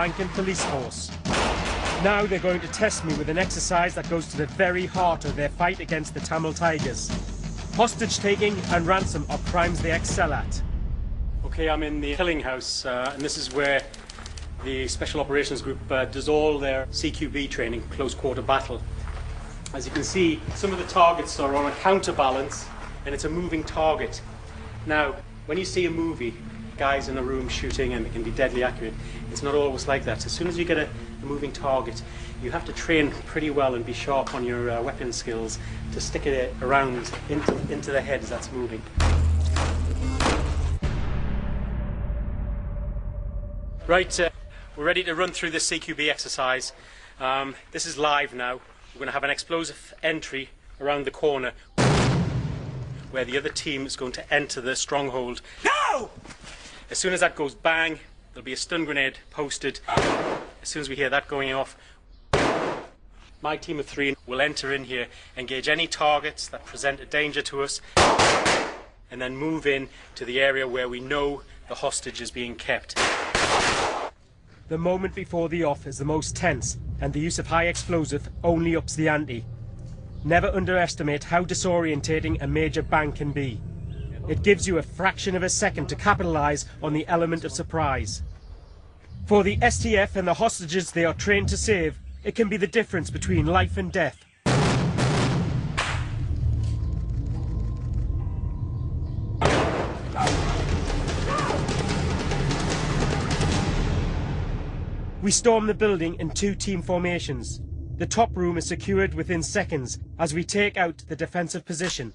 Lankan police force. Now they're going to test me with an exercise that goes to the very heart of their fight against the Tamil Tigers. Hostage taking and ransom are crimes they excel at. Okay, I'm in the killing house, and this is where the Special Operations Group does all their CQB training, close quarter battle. As you can see, some of the targets are on a counterbalance, and it's a moving target. Now, when you see a movie, guys in a room shooting and it can be deadly accurate, it's not always like that. As soon as you get a moving target, you have to train pretty well and be sharp on your weapon skills to stick it around into the head as that's moving. Right, we're ready to run through this CQB exercise. This is live now. We're going to have an explosive entry around the corner where the other team is going to enter the stronghold. No! As soon as that goes bang, there'll be a stun grenade posted. As soon as we hear that going off, my team of 3 will enter in here, engage any targets that present a danger to us, and then move in to the area where we know the hostage is being kept. The moment before the off is the most tense, and the use of high explosive only ups the ante. Never underestimate how disorientating a major bang can be. It gives you a fraction of a second to capitalise on the element of surprise. For the STF and the hostages they are trained to save, it can be the difference between life and death. We storm the building in 2 team formations. The top room is secured within seconds as we take out the defensive position.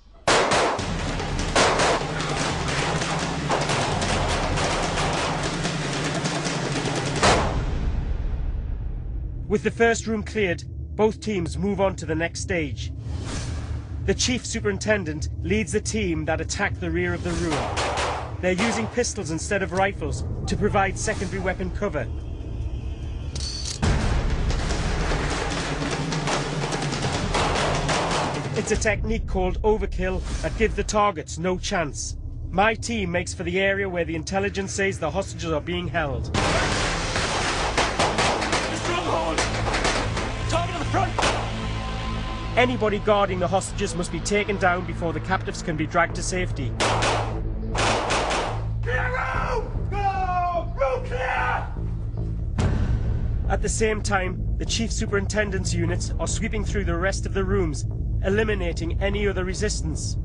With the first room cleared, both teams move on to the next stage. The Chief Superintendent leads the team that attack the rear of the room. They're using pistols instead of rifles to provide secondary weapon cover. It's a technique called overkill that gives the targets no chance. My team makes for the area where the intelligence says the hostages are being held. Target on the front! Anybody guarding the hostages must be taken down before the captives can be dragged to safety. Clear room! Go! Room clear! At the same time, the Chief Superintendent's units are sweeping through the rest of the rooms, eliminating any other resistance.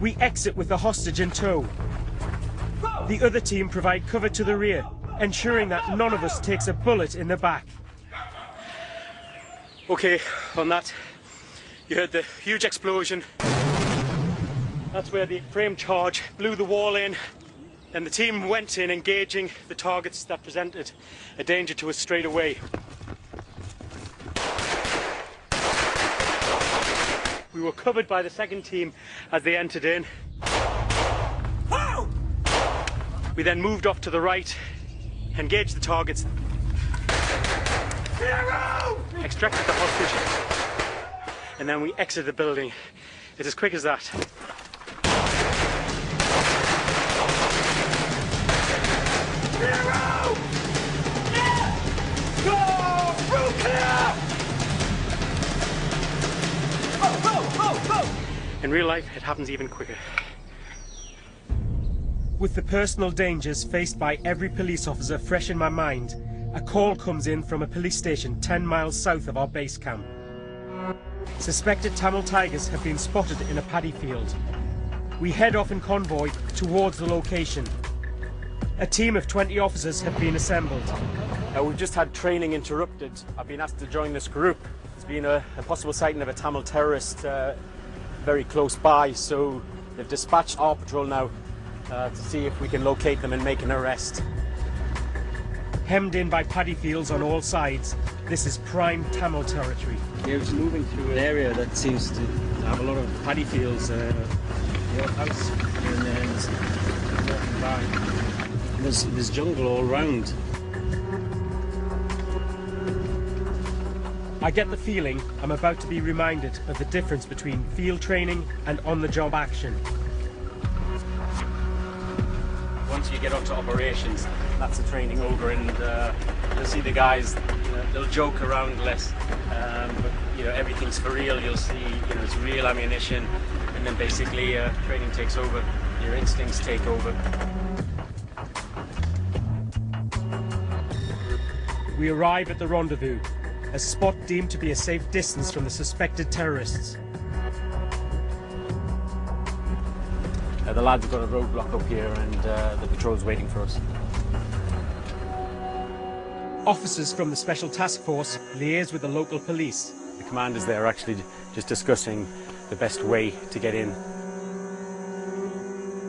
We exit with the hostage in tow. The other team provide cover to the rear, ensuring that none of us takes a bullet in the back. Okay, on that, you heard the huge explosion. That's where the frame charge blew the wall in, and the team went in engaging the targets that presented a danger to us straight away. We were covered by the second team as they entered in. We then moved off to the right, engaged the targets, extracted the hostage, and then we exited the building. It's as quick as that. In real life, it happens even quicker. With the personal dangers faced by every police officer fresh in my mind, a call comes in from a police station 10 miles south of our base camp. Suspected Tamil Tigers have been spotted in a paddy field. We head off in convoy towards the location. A team of 20 officers have been assembled. We've just had training interrupted. I've been asked to join this group. There's been a possible sighting of a Tamil terrorist very close by, so they've dispatched our patrol now to see if we can locate them and make an arrest. Hemmed in by paddy fields on all sides, this is prime Tamil territory. Yeah, we're moving through an area that seems to have a lot of paddy fields. The old house, and then there's jungle all round. I get the feeling I'm about to be reminded of the difference between field training and on-the-job action. once you get onto operations, that's the training over, and you'll see the guys, they'll joke around less, but everything's for real. You'll see, it's real ammunition, and then basically training takes over, your instincts take over. We arrive at the rendezvous, a spot deemed to be a safe distance from the suspected terrorists. The lads have got a roadblock up here, and the patrol's waiting for us. Officers from the Special Task Force liaise with the local police. The commanders there are actually just discussing the best way to get in.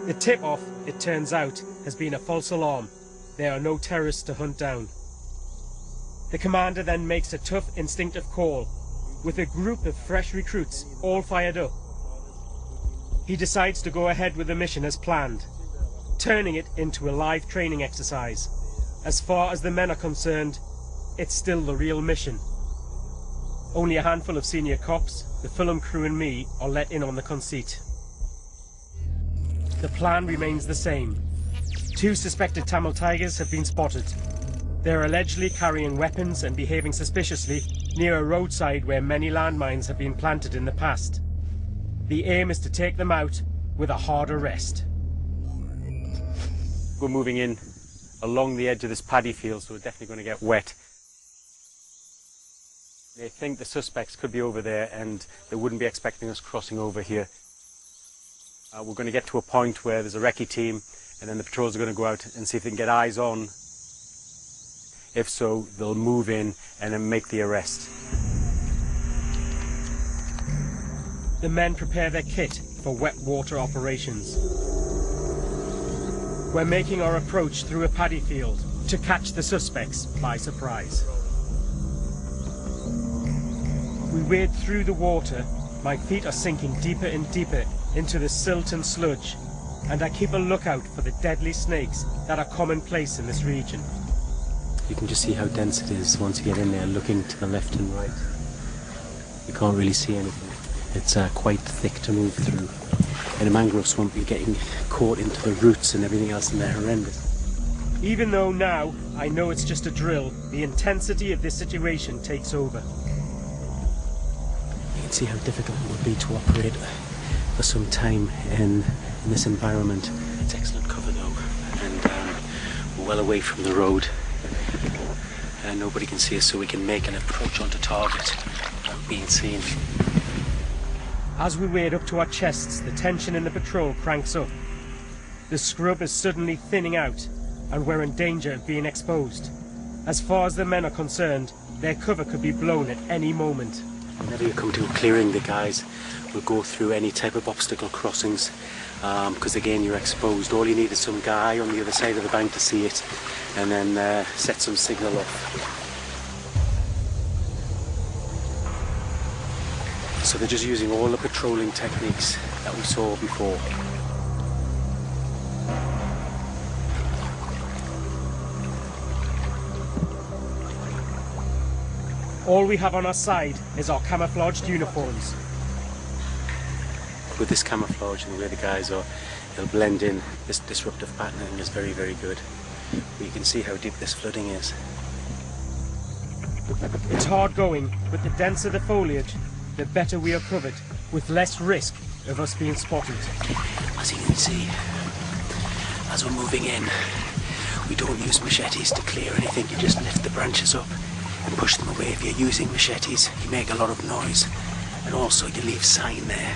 The tip-off, it turns out, has been a false alarm. There are no terrorists to hunt down. The commander then makes a tough, instinctive call. With a group of fresh recruits, all fired up, he decides to go ahead with the mission as planned, turning it into a live training exercise. As far as the men are concerned, it's still the real mission. Only a handful of senior cops, the film crew and me are let in on the conceit. The plan remains the same. 2 suspected Tamil Tigers have been spotted. They're allegedly carrying weapons and behaving suspiciously near a roadside where many landmines have been planted in the past. The aim is to take them out with a hard arrest. We're moving in along the edge of this paddy field, so we're definitely going to get wet. They think the suspects could be over there, and they wouldn't be expecting us crossing over here. We're going to get to a point where there's a recce team, and then the patrols are going to go out and see if they can get eyes on. If so, they'll move in and then make the arrest. The men prepare their kit for wet water operations. We're making our approach through a paddy field to catch the suspects by surprise. We wade through the water. My feet are sinking deeper and deeper into the silt and sludge, and I keep a lookout for the deadly snakes that are commonplace in this region. You can just see how dense it is once you get in there, looking to the left and right. You can't really see anything. It's quite thick to move through. In a mangrove swamp, you're getting caught into the roots and everything else, and they're horrendous. Even though now I know it's just a drill, the intensity of this situation takes over. You can see how difficult it would be to operate for some time in this environment. It's excellent cover though, and we're well away from the road. Nobody can see us, so we can make an approach onto target without being seen. As we wade up to our chests, the tension in the patrol cranks up. The scrub is suddenly thinning out, and we're in danger of being exposed. As far as the men are concerned, their cover could be blown at any moment. Whenever you come to a clearing, the guys will go through any type of obstacle crossings, because again, you're exposed. All you need is some guy on the other side of the bank to see it, and then set some signal off. So they're just using all the patrolling techniques that we saw before. All we have on our side is our camouflaged uniforms. With this camouflage and the way the guys are, they'll blend in. This disruptive patterning is very, very good. But you can see how deep this flooding is. It's hard going, but the denser the foliage, the better we are covered, with less risk of us being spotted. As you can see, as we're moving in, we don't use machetes to clear anything. You just lift the branches up and push them away. If you're using machetes, you make a lot of noise, and also you leave sign there.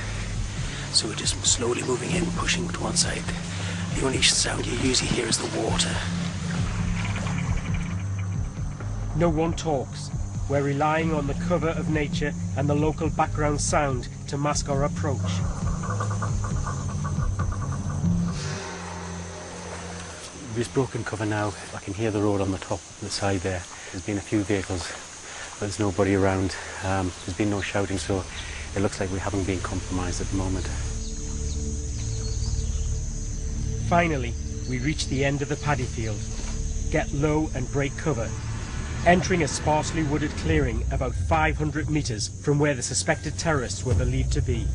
So we're just slowly moving in, pushing to one side. The only sound you usually hear is the water. No one talks. We're relying on the cover of nature and the local background sound to mask our approach. This broken cover now, I can hear the road on the top, on the side there. There's been a few vehicles, but there's nobody around. There's been no shouting, so it looks like we haven't been compromised at the moment. Finally, we reach the end of the paddy field, get low and break cover, entering a sparsely wooded clearing about 500 meters from where the suspected terrorists were believed to be.